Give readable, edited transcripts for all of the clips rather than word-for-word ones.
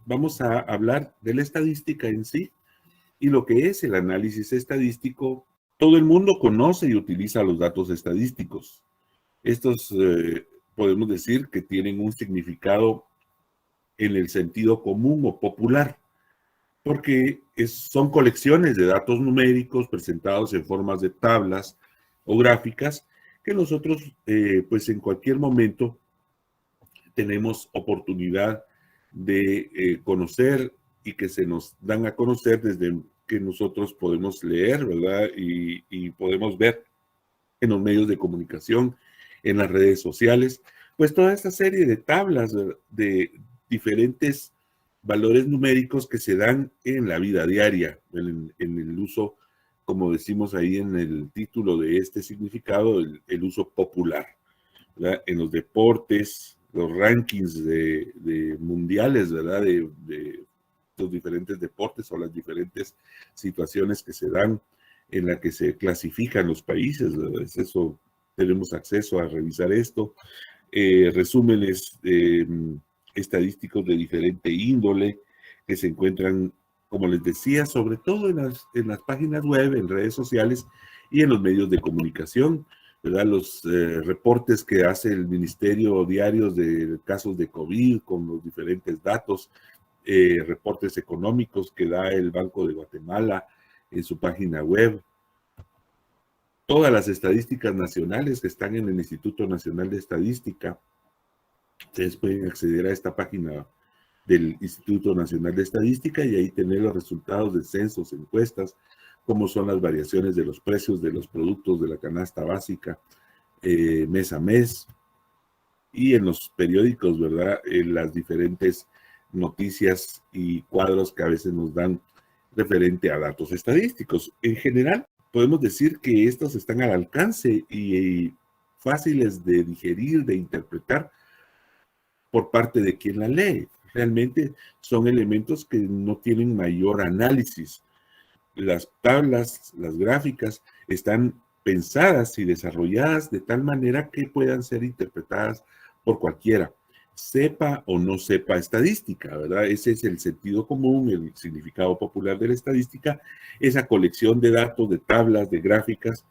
vamos a hablar de la estadística en sí y lo que es el análisis estadístico. Todo el mundo conoce y utiliza los datos estadísticos. Estos podemos decir que tienen un significado en el sentido común o popular, porque son colecciones de datos numéricos presentados en formas de tablas o gráficas que nosotros, pues en cualquier momento, tenemos oportunidad de conocer y que se nos dan a conocer desde que nosotros podemos leer, ¿verdad? Y podemos ver en los medios de comunicación, en las redes sociales, pues toda esta serie de tablas de diferentes valores numéricos que se dan en la vida diaria, en el uso, como decimos ahí en el título de este significado, el uso popular, ¿verdad? En los deportes, los rankings de mundiales, ¿verdad? De los diferentes deportes o las diferentes situaciones que se dan en la que se clasifican los países, ¿verdad? Es eso, tenemos acceso a revisar esto. Resúmenes estadísticos de diferente índole que se encuentran, como les decía, sobre todo en las páginas web, en redes sociales y en los medios de comunicación, ¿verdad? Los reportes que hace el ministerio diarios de casos de COVID con los diferentes datos, reportes económicos que da el Banco de Guatemala en su página web, todas las estadísticas nacionales que están en el Instituto Nacional de Estadística. Ustedes pueden acceder a esta página del Instituto Nacional de Estadística y ahí tener los resultados de censos, encuestas, cómo son las variaciones de los precios de los productos de la canasta básica mes a mes, y en los periódicos, ¿verdad? En las diferentes noticias y cuadros que a veces nos dan referente a datos estadísticos. En general, podemos decir que estos están al alcance y fáciles de digerir, de interpretar por parte de quien la lee. Realmente son elementos que no tienen mayor análisis. Las tablas, las gráficas, están pensadas y desarrolladas de tal manera que puedan ser interpretadas por cualquiera, sepa o no sepa estadística, ¿verdad? Ese es el sentido común, el significado popular de la estadística, esa colección de datos, de tablas, de gráficas,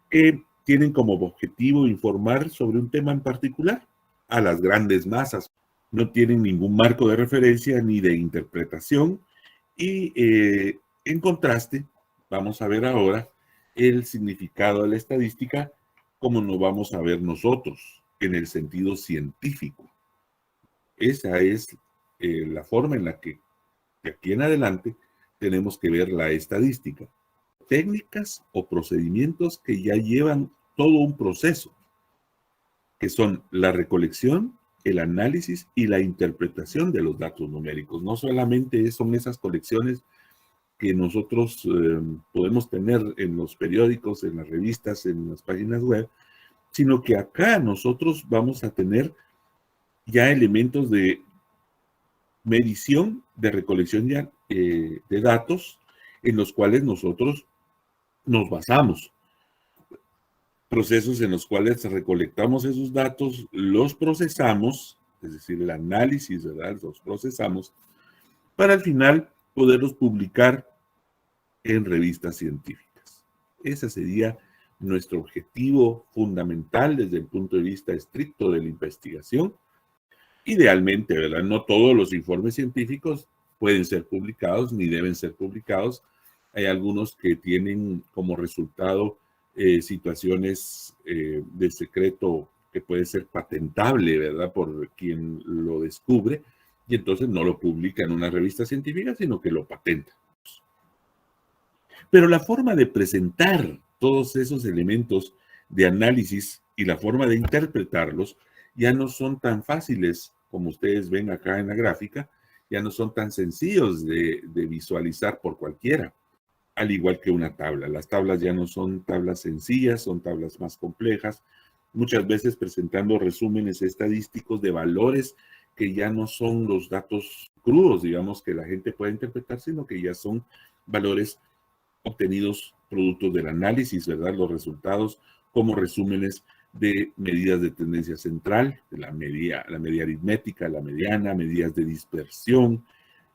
que tienen como objetivo informar sobre un tema en particular a las grandes masas. No tienen ningún marco de referencia ni de interpretación y en contraste, vamos a ver ahora el significado de la estadística como nos vamos a ver nosotros en el sentido científico. Esa es la forma en la que de aquí en adelante tenemos que ver la estadística. Técnicas o procedimientos que ya llevan todo un proceso, que son la recolección, el análisis y la interpretación de los datos numéricos. No solamente son esas colecciones que nosotros podemos tener en los periódicos, en las revistas, en las páginas web, sino que acá nosotros vamos a tener ya elementos de medición, de recolección ya, de datos en los cuales nosotros nos basamos. Procesos en los cuales recolectamos esos datos, los procesamos, es decir, el análisis, ¿verdad? Los procesamos para al final poderlos publicar en revistas científicas. Ese sería nuestro objetivo fundamental desde el punto de vista estricto de la investigación. Idealmente, ¿verdad? No todos los informes científicos pueden ser publicados ni deben ser publicados. Hay algunos que tienen como resultado situaciones de secreto que puede ser patentable, ¿verdad? Por quien lo descubre, y entonces no lo publica en una revista científica, sino que lo patenta. Pero la forma de presentar todos esos elementos de análisis y la forma de interpretarlos ya no son tan fáciles como ustedes ven acá en la gráfica, ya no son tan sencillos de visualizar por cualquiera, al igual que una tabla. Las tablas ya no son tablas sencillas, son tablas más complejas, muchas veces presentando resúmenes estadísticos de valores que ya no son los datos crudos, digamos, que la gente puede interpretar, sino que ya son valores obtenidos productos del análisis, ¿verdad? Los resultados como resúmenes de medidas de tendencia central, de la media aritmética, la mediana, medidas de dispersión,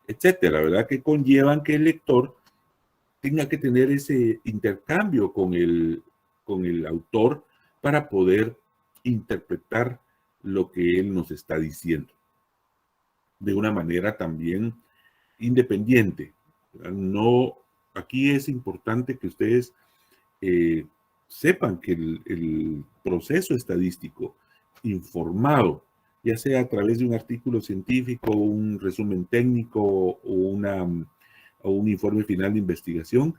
etcétera, ¿verdad? Que conllevan que el lector tenga que tener ese intercambio con el autor para poder interpretar lo que él nos está diciendo de una manera también independiente. No, aquí es importante que ustedes eh, sepan que el proceso estadístico informado, ya sea a través de un artículo científico, un resumen técnico o un informe final de investigación,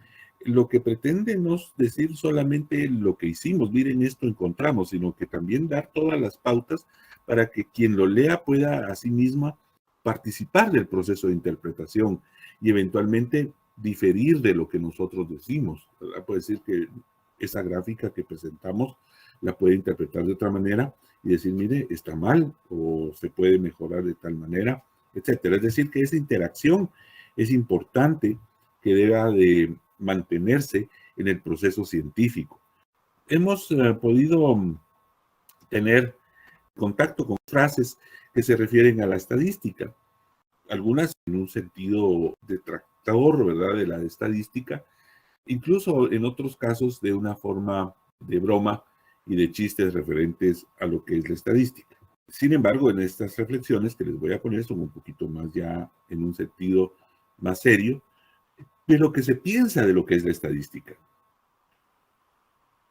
lo que pretende no es decir solamente lo que hicimos, miren esto encontramos, sino que también dar todas las pautas para que quien lo lea pueda a sí misma participar del proceso de interpretación y eventualmente diferir de lo que nosotros decimos, ¿verdad? Puede decir que esa gráfica que presentamos la puede interpretar de otra manera y decir, mire, está mal o se puede mejorar de tal manera, etcétera. Es decir, que esa interacción es importante, que deba de mantenerse en el proceso científico. Hemos podido tener contacto con frases que se refieren a la estadística, algunas en un sentido detractor, ¿verdad?, de la estadística, incluso en otros casos de una forma de broma y de chistes referentes a lo que es la estadística. Sin embargo, en estas reflexiones que les voy a poner son un poquito más ya en un sentido más serio de lo que se piensa de lo que es la estadística.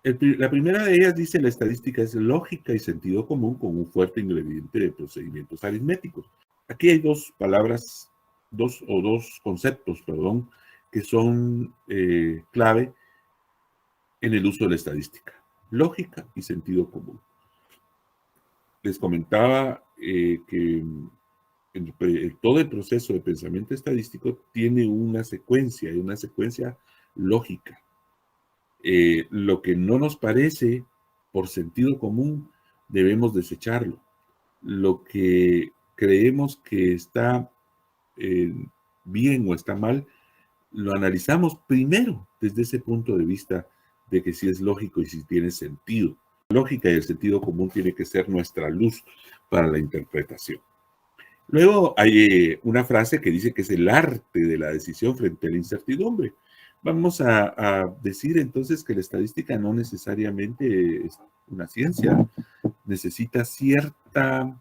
La primera de ellas dice: la estadística es lógica y sentido común con un fuerte ingrediente de procedimientos aritméticos. Aquí hay dos palabras, dos conceptos, perdón, que son clave en el uso de la estadística: lógica y sentido común. Les comentaba que todo el proceso de pensamiento estadístico tiene una secuencia lógica. Lo que no nos parece por sentido común, debemos desecharlo. Lo que creemos que está bien o está mal, lo analizamos primero desde ese punto de vista de que si es lógico y si tiene sentido. La lógica y el sentido común tiene que ser nuestra luz para la interpretación. Luego hay una frase que dice que es el arte de la decisión frente a la incertidumbre. Vamos a decir entonces que la estadística no necesariamente es una ciencia, necesita cierta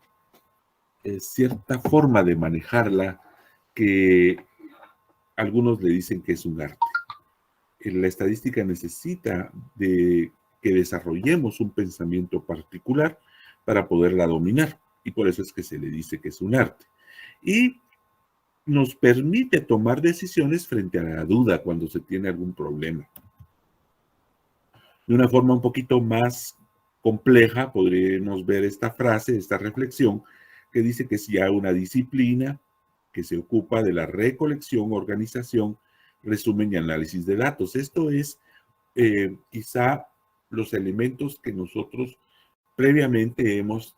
forma de manejarla que algunos le dicen que es un arte. La estadística necesita de que desarrollemos un pensamiento particular para poderla dominar, y por eso es que se le dice que es un arte. Y nos permite tomar decisiones frente a la duda cuando se tiene algún problema. De una forma un poquito más compleja podríamos ver esta frase, esta reflexión, que dice que es ya una disciplina que se ocupa de la recolección, organización, resumen y análisis de datos. Esto es quizá los elementos que nosotros previamente hemos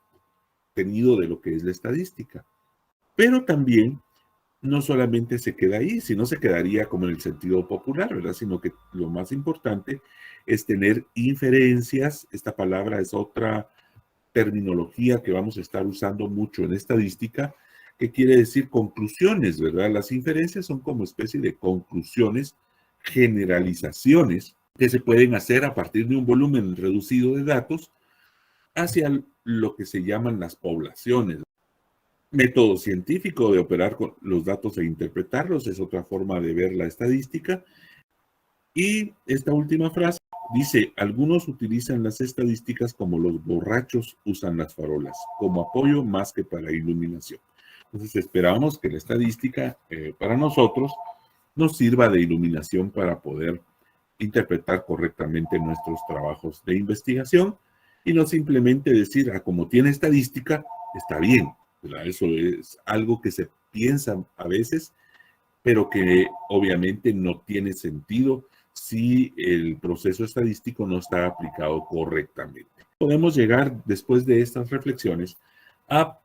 tenido de lo que es la estadística. Pero también no solamente se queda ahí, sino se quedaría como en el sentido popular, ¿verdad? Sino que lo más importante es tener inferencias. Esta palabra es otra terminología que vamos a estar usando mucho en estadística, que quiere decir conclusiones, ¿verdad? Las inferencias son como especie de conclusiones, generalizaciones que se pueden hacer a partir de un volumen reducido de datos hacia lo que se llaman las poblaciones. Método científico de operar con los datos e interpretarlos es otra forma de ver la estadística. Y esta última frase dice: algunos utilizan las estadísticas como los borrachos usan las farolas, como apoyo más que para iluminación. Entonces esperamos que la estadística para nosotros nos sirva de iluminación para poder interpretar correctamente nuestros trabajos de investigación y no simplemente decir, como tiene estadística, está bien, ¿verdad? Eso es algo que se piensa a veces, pero que obviamente no tiene sentido si el proceso estadístico no está aplicado correctamente. Podemos llegar, después de estas reflexiones, a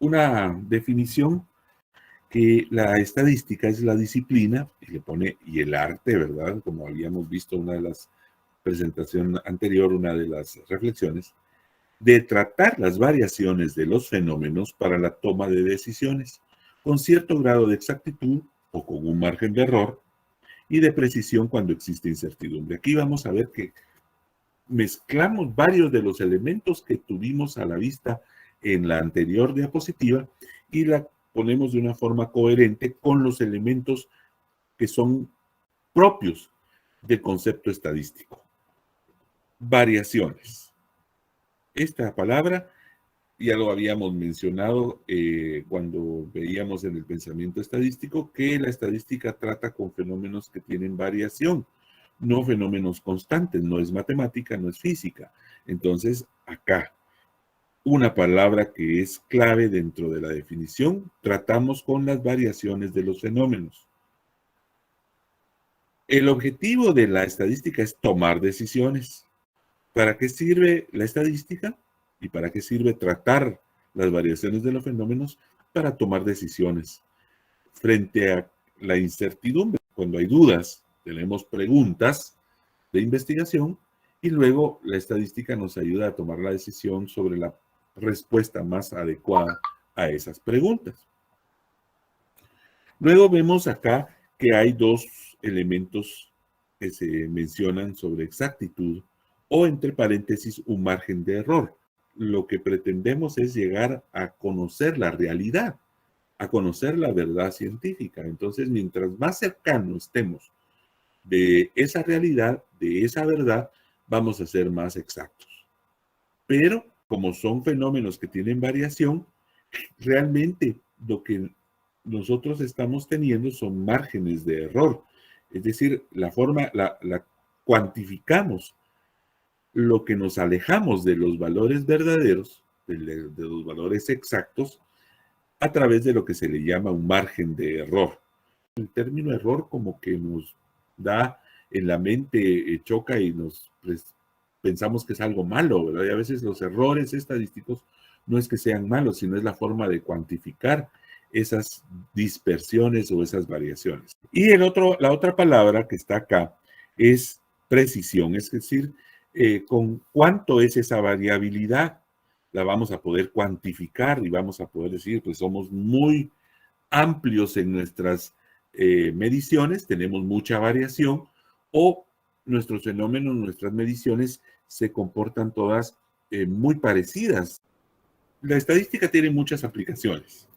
una definición que la estadística es la disciplina, y le pone, y el arte, ¿verdad? Como habíamos visto en una de las presentaciones anterior, una de las reflexiones, de tratar las variaciones de los fenómenos para la toma de decisiones. con cierto grado de exactitud o con un margen de error, y de precisión cuando existe incertidumbre. Aquí vamos a ver que mezclamos varios de los elementos que tuvimos a la vista en la anterior diapositiva y la ponemos de una forma coherente con los elementos que son propios del concepto estadístico. Variaciones. Esta palabra ya lo habíamos mencionado cuando veíamos en el pensamiento estadístico que la estadística trata con fenómenos que tienen variación, no fenómenos constantes, no es matemática, no es física. Entonces, acá, una palabra que es clave dentro de la definición, tratamos con las variaciones de los fenómenos. El objetivo de la estadística es tomar decisiones. ¿Para qué sirve la estadística? ¿Y para qué sirve tratar las variaciones de los fenómenos? Para tomar decisiones. Frente a la incertidumbre, cuando hay dudas, tenemos preguntas de investigación y luego la estadística nos ayuda a tomar la decisión sobre la respuesta más adecuada a esas preguntas. Luego vemos acá que hay dos elementos que se mencionan sobre exactitud o entre paréntesis un margen de error. Lo que pretendemos es llegar a conocer la realidad, a conocer la verdad científica. Entonces, mientras más cercano estemos de esa realidad, de esa verdad, vamos a ser más exactos. Pero como son fenómenos que tienen variación, realmente lo que nosotros estamos teniendo son márgenes de error. Es decir, la cuantificamos lo que nos alejamos de los valores verdaderos, de los valores exactos, a través de lo que se le llama un margen de error. El término error como que nos da en la mente, choca y pensamos que es algo malo, ¿verdad? Y a veces los errores estadísticos no es que sean malos, sino es la forma de cuantificar esas dispersiones o esas variaciones. Y la otra palabra que está acá es precisión, es decir, con cuánto es esa variabilidad, la vamos a poder cuantificar y vamos a poder decir, pues somos muy amplios en nuestras mediciones, tenemos mucha variación, o nuestros fenómenos, nuestras mediciones se comportan todas muy parecidas. La estadística tiene muchas aplicaciones.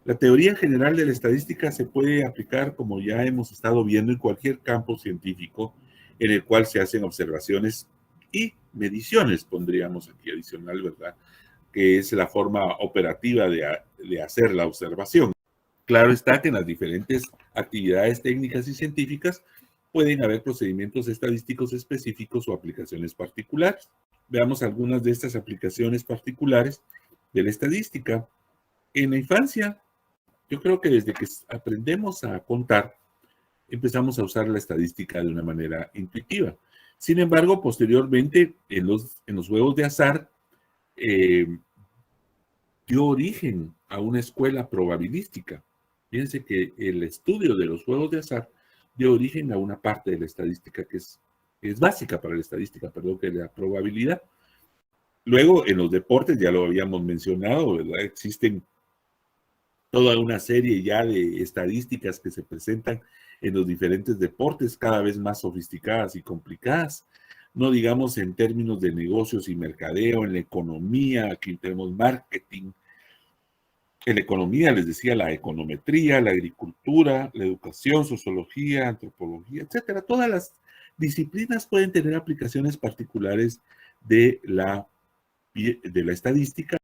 La teoría general de la estadística se puede aplicar, como ya hemos estado viendo, en cualquier campo científico en el cual se hacen observaciones y mediciones, pondríamos aquí adicional, ¿verdad? Que es la forma operativa de hacer la observación. Claro está que en las diferentes actividades técnicas y científicas pueden haber procedimientos estadísticos específicos o aplicaciones particulares. Veamos algunas de estas aplicaciones particulares de la estadística. En la infancia, yo creo que desde que aprendemos a contar, empezamos a usar la estadística de una manera intuitiva. Sin embargo, posteriormente, en los juegos de azar, dio origen a una escuela probabilística. Fíjense que el estudio de los juegos de azar dio origen a una parte de la estadística que es básica para la estadística, perdón, que es la probabilidad. Luego, en los deportes, ya lo habíamos mencionado, ¿verdad? Existen toda una serie ya de estadísticas que se presentan en los diferentes deportes, cada vez más sofisticadas y complicadas. No digamos en términos de negocios y mercadeo, en la economía, aquí tenemos marketing. En la economía, les decía, la econometría, la agricultura, la educación, sociología, antropología, etcétera. Todas las disciplinas pueden tener aplicaciones particulares de la estadística.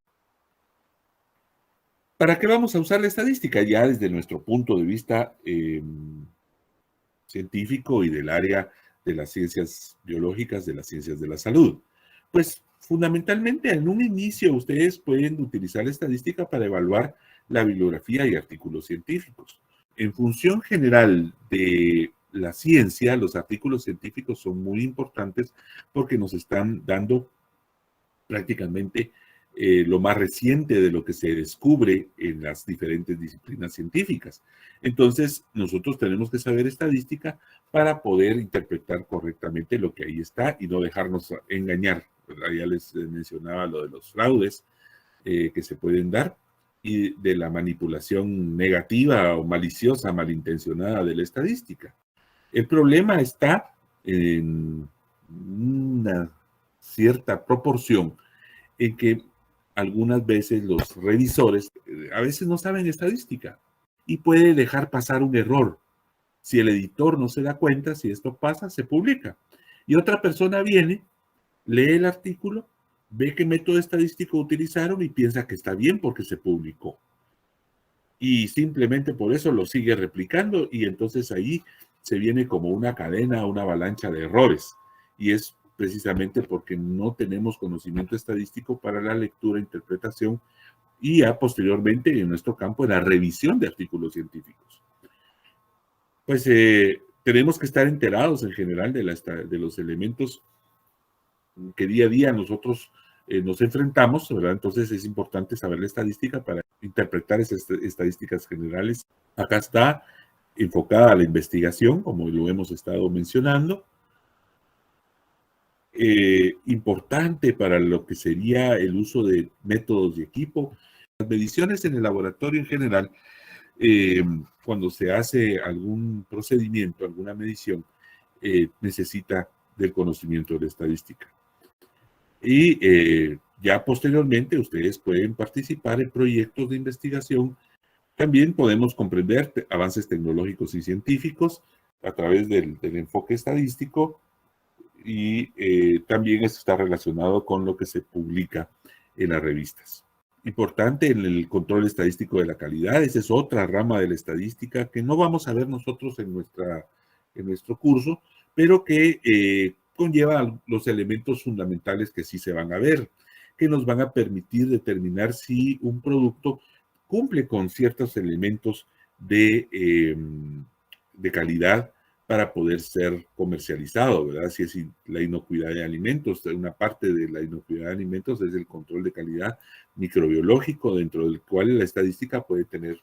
¿Para qué vamos a usar la estadística? Ya desde nuestro punto de vista científico y del área de las ciencias biológicas, de las ciencias de la salud. Pues fundamentalmente en un inicio ustedes pueden utilizar la estadística para evaluar la bibliografía y artículos científicos. En función general de la ciencia, los artículos científicos son muy importantes porque nos están dando prácticamente lo más reciente de lo que se descubre en las diferentes disciplinas científicas. Entonces, nosotros tenemos que saber estadística para poder interpretar correctamente lo que ahí está y no dejarnos engañar, ¿verdad? Ya les mencionaba lo de los fraudes que se pueden dar. y de la manipulación negativa o maliciosa, malintencionada de la estadística. El problema está en una cierta proporción en que algunas veces los revisores a veces no saben estadística y puede dejar pasar un error. Si el editor no se da cuenta, si esto pasa, se publica. Y otra persona viene, lee el artículo, ve qué método estadístico utilizaron y piensa que está bien porque se publicó. Y simplemente por eso lo sigue replicando y entonces ahí se viene como una cadena, una avalancha de errores. Y es precisamente porque no tenemos conocimiento estadístico para la lectura, interpretación y ya posteriormente en nuestro campo la revisión de artículos científicos. Pues tenemos que estar enterados en general de los elementos que día a día nosotros nos enfrentamos, ¿verdad? Entonces es importante saber la estadística para interpretar esas estadísticas generales. Acá está enfocada a la investigación, como lo hemos estado mencionando. Importante para lo que sería el uso de métodos y equipo. Las mediciones en el laboratorio en general, cuando se hace algún procedimiento, alguna medición, necesita del conocimiento de la estadística. Y ya posteriormente ustedes pueden participar en proyectos de investigación. También podemos comprender avances tecnológicos y científicos a través del enfoque estadístico y también esto está relacionado con lo que se publica en las revistas. Importante en el control estadístico de la calidad, esa es otra rama de la estadística que no vamos a ver nosotros en nuestro curso, pero que conlleva los elementos fundamentales que sí se van a ver, que nos van a permitir determinar si un producto cumple con ciertos elementos de calidad para poder ser comercializado, ¿verdad? Si es la inocuidad de alimentos, una parte de la inocuidad de alimentos es el control de calidad microbiológico, dentro del cual la estadística puede tener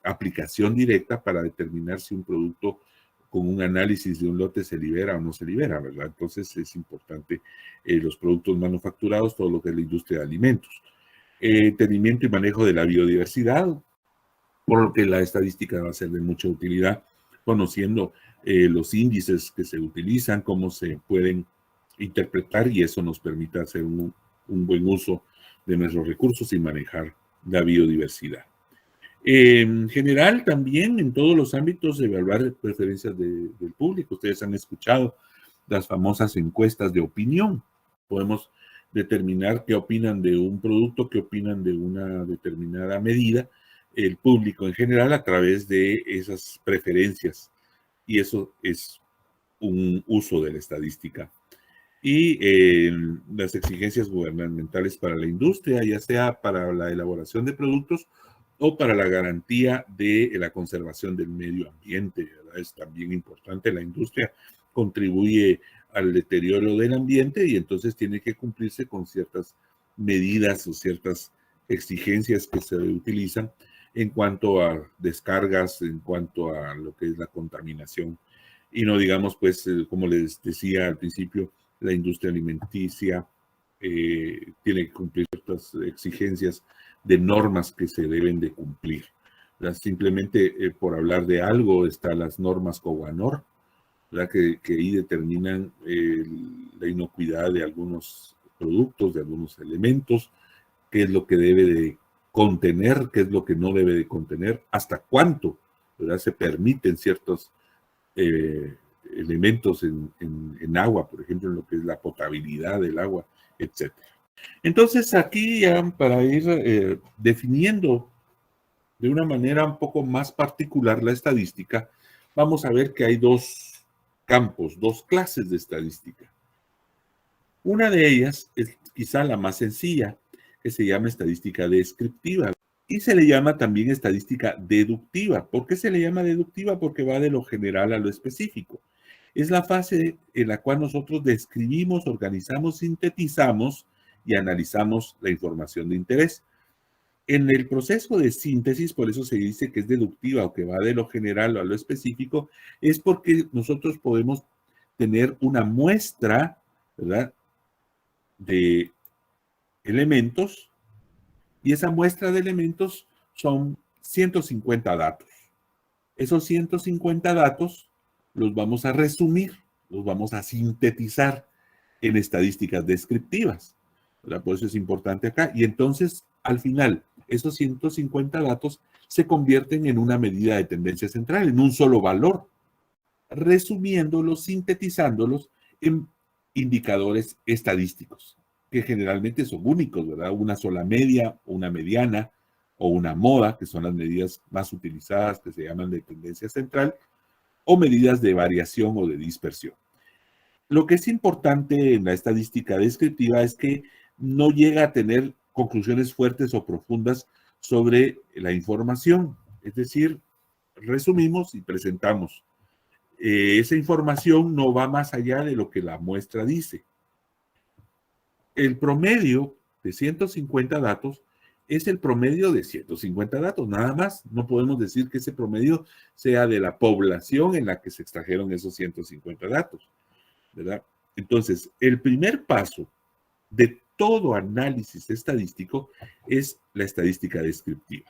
aplicación directa para determinar si un producto con un análisis de un lote se libera o no se libera, ¿verdad? Entonces es importante los productos manufacturados, todo lo que es la industria de alimentos. Entendimiento y manejo de la biodiversidad, por lo que la estadística va a ser de mucha utilidad, conociendo los índices que se utilizan, cómo se pueden interpretar y eso nos permite hacer un buen uso de nuestros recursos y manejar la biodiversidad. En general, también en todos los ámbitos, evaluar preferencias del público. Ustedes han escuchado las famosas encuestas de opinión. Podemos determinar qué opinan de un producto, qué opinan de una determinada medida, el público en general a través de esas preferencias. Y eso es un uso de la estadística. Y las exigencias gubernamentales para la industria, ya sea para la elaboración de productos o para la garantía de la conservación del medio ambiente, ¿verdad? Es también importante. La industria contribuye al deterioro del ambiente y entonces tiene que cumplirse con ciertas medidas o ciertas exigencias que se utilizan en cuanto a descargas, en cuanto a lo que es la contaminación. Y no digamos, pues, como les decía al principio, la industria alimenticia tiene que cumplir ciertas exigencias de normas que se deben de cumplir. Simplemente por hablar de algo están las normas COGANOR, que ahí determinan la inocuidad de algunos productos, de algunos elementos, qué es lo que debe de contener, qué es lo que no debe de contener, hasta cuánto, ¿verdad? Se permiten ciertos elementos en agua, por ejemplo, en lo que es la potabilidad del agua, etc. Entonces, aquí ya para ir definiendo de una manera un poco más particular la estadística, vamos a ver que hay dos campos, dos clases de estadística. Una de ellas es quizá la más sencilla, que se llama estadística descriptiva. Y se le llama también estadística deductiva. ¿Por qué se le llama deductiva? Porque va de lo general a lo específico. Es la fase en la cual nosotros describimos, organizamos, sintetizamos y analizamos la información de interés. En el proceso de síntesis, por eso se dice que es deductiva o que va de lo general a lo específico, es porque nosotros podemos tener una muestra, ¿verdad?, de elementos Y esa muestra de elementos son 150 datos. Esos 150 datos los vamos a resumir, los vamos a sintetizar en estadísticas descriptivas, ¿verdad? Por eso es importante acá. Y entonces, al final, esos 150 datos se convierten en una medida de tendencia central, en un solo valor, resumiéndolos, sintetizándolos en indicadores estadísticos, que generalmente son únicos, ¿verdad? Una sola media, una mediana o una moda, que son las medidas más utilizadas, que se llaman de tendencia central, o medidas de variación o de dispersión. Lo que es importante en la estadística descriptiva es que no llega a tener conclusiones fuertes o profundas sobre la información. Es decir, resumimos y presentamos. Esa información no va más allá de lo que la muestra dice. El promedio de 150 datos es el promedio de 150 datos, nada más. No podemos decir que ese promedio sea de la población en la que se extrajeron esos 150 datos, ¿verdad? Entonces, el primer paso de todo análisis estadístico es la estadística descriptiva.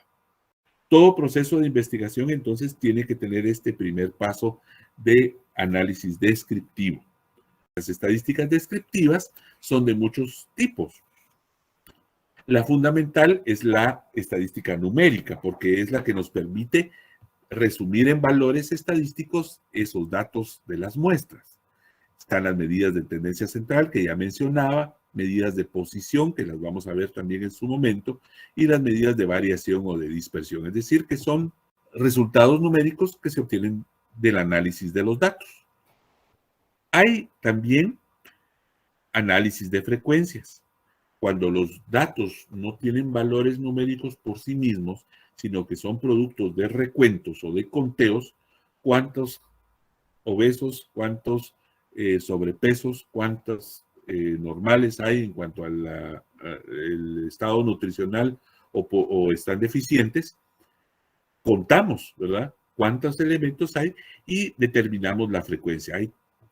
Todo proceso de investigación, entonces, tiene que tener este primer paso de análisis descriptivo. Las estadísticas descriptivas son de muchos tipos. La fundamental es la estadística numérica, porque es la que nos permite resumir en valores estadísticos esos datos de las muestras. Están las medidas de tendencia central, que ya mencionaba, medidas de posición, que las vamos a ver también en su momento, y las medidas de variación o de dispersión, es decir, que son resultados numéricos que se obtienen del análisis de los datos. Hay también análisis de frecuencias. Cuando los datos no tienen valores numéricos por sí mismos, sino que son productos de recuentos o de conteos, cuántos obesos, cuántos sobrepesos, cuántos normales hay en cuanto al estado nutricional o están deficientes, contamos, ¿verdad? Cuántos elementos hay y determinamos la frecuencia.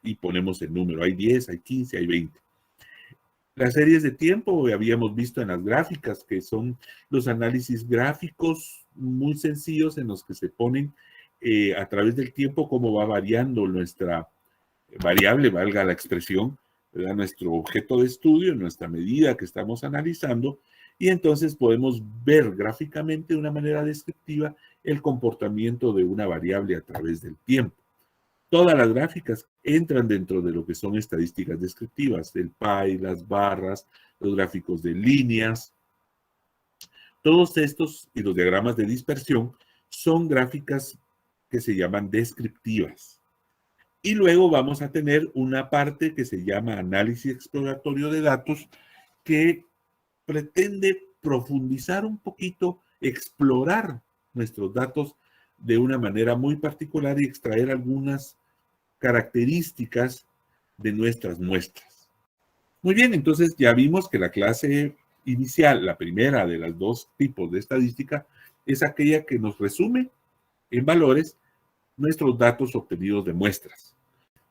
Y ponemos el número, hay 10, hay 15, hay 20. Las series de tiempo habíamos visto en las gráficas, que son los análisis gráficos muy sencillos en los que se ponen a través del tiempo cómo va variando nuestra variable, valga la expresión, ¿verdad? Nuestro objeto de estudio, nuestra medida que estamos analizando, y entonces podemos ver gráficamente de una manera descriptiva el comportamiento de una variable a través del tiempo. Todas las gráficas entran dentro de lo que son estadísticas descriptivas, el pie, las barras, los gráficos de líneas. Todos estos y los diagramas de dispersión son gráficas que se llaman descriptivas. Y luego vamos a tener una parte que se llama análisis exploratorio de datos, que pretende profundizar un poquito, explorar nuestros datos de una manera muy particular y extraer algunas características de nuestras muestras. Muy bien, entonces ya vimos que la clase inicial, la primera de los dos tipos de estadística, es aquella que nos resume en valores nuestros datos obtenidos de muestras.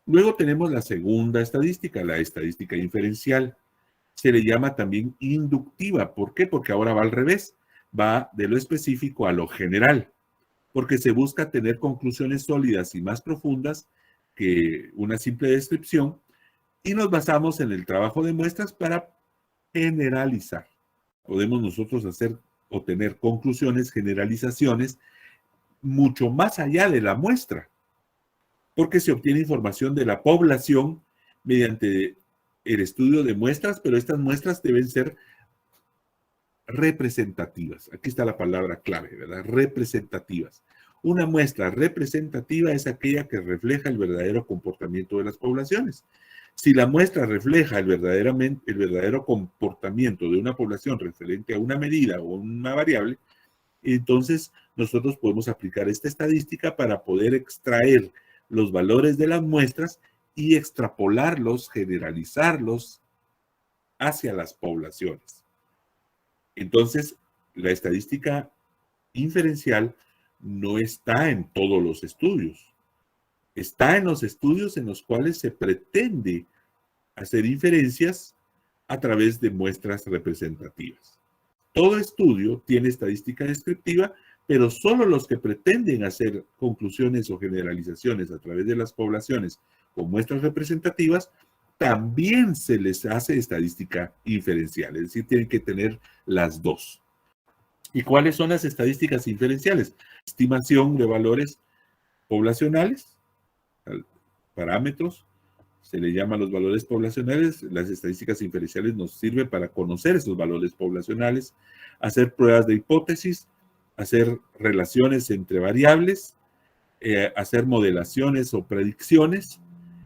Luego tenemos la segunda estadística, la estadística inferencial. Se le llama también inductiva. ¿Por qué? Porque ahora va al revés. Va de lo específico a lo general, porque se busca tener conclusiones sólidas y más profundas que una simple descripción, y nos basamos en el trabajo de muestras para generalizar. Podemos nosotros hacer o tener conclusiones, generalizaciones, mucho más allá de la muestra, porque se obtiene información de la población mediante el estudio de muestras, pero estas muestras deben ser representativas. Aquí está la palabra clave, ¿verdad? Representativas. Una muestra representativa es aquella que refleja el verdadero comportamiento de las poblaciones. Si la muestra refleja el verdadero comportamiento de una población referente a una medida o una variable, entonces nosotros podemos aplicar esta estadística para poder extraer los valores de las muestras y extrapolarlos, generalizarlos hacia las poblaciones. Entonces, la estadística inferencial no está en todos los estudios. Está en los estudios en los cuales se pretende hacer inferencias a través de muestras representativas. todo estudio tiene estadística descriptiva, pero solo los que pretenden hacer conclusiones o generalizaciones a través de las poblaciones con muestras representativas, también se les hace estadística inferencial, es decir, tienen que tener las dos. ¿Y cuáles son las estadísticas inferenciales? Estimación de valores poblacionales, parámetros, se le llama los valores poblacionales. Las estadísticas inferenciales nos sirven para conocer esos valores poblacionales, hacer pruebas de hipótesis, hacer relaciones entre variables, hacer modelaciones o predicciones,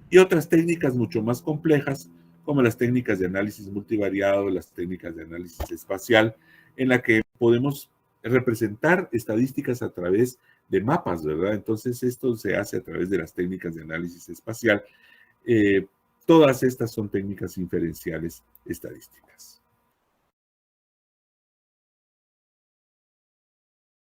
y otras técnicas mucho más complejas, como las técnicas de análisis multivariado, las técnicas de análisis espacial, en la que podemos representar estadísticas a través de mapas, ¿verdad? Entonces, esto se hace a través de las técnicas de análisis espacial. Todas estas son técnicas inferenciales estadísticas.